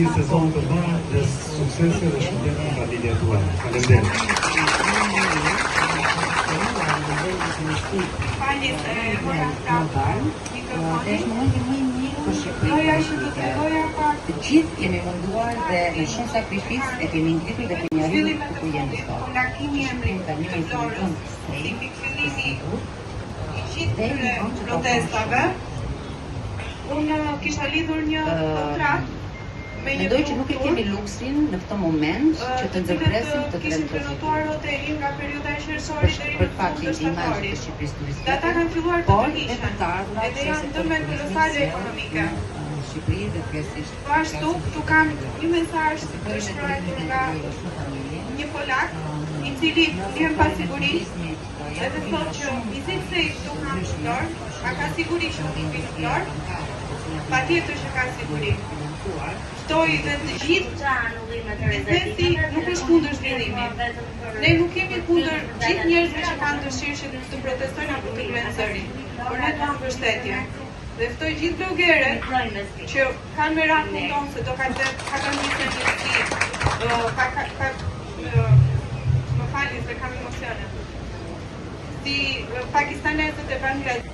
Një sezon të bërë dhe suksese dhe shëndet në familja tuaj. Faleminderit. Të gjithë kemi munduar dhe në shumë sakrifis e kemi ngritur dhe kemi arritur ku jemi sot. Protestave, unë kisha lidhur një kontratë. Mendoj që nuk e kemi luksin në këtë moment që të ndërpresim të kishin prenotuar hotelin nga perioda e qershorit deri në fund të shtatorit. Dhe ata kanë filluar të përhiqen, edhe janë dëme kolosale ekonomike. Po ashtu, këtu kam një mesazh të shkruar nga një polak, i cili vjen pa siguri, edhe thotë që visit se i këtu kam shtor, a ka siguri që nuk i në flor? Patjetër që ka siguri. Ftoj dhe të gjithë prezenti nuk është kundër zhvillimit. Ne nuk kemi kundër gjithë njerëzve që kanë dëshirë që të protestojnë apo të luajnë zërin, por ne duam mbështetje. Dhe ftoj gjithë blogeret që kanë me rankun tonë se do ka kanë nisë një më falni se kam emocione. Si pakistanesët e Bangladesh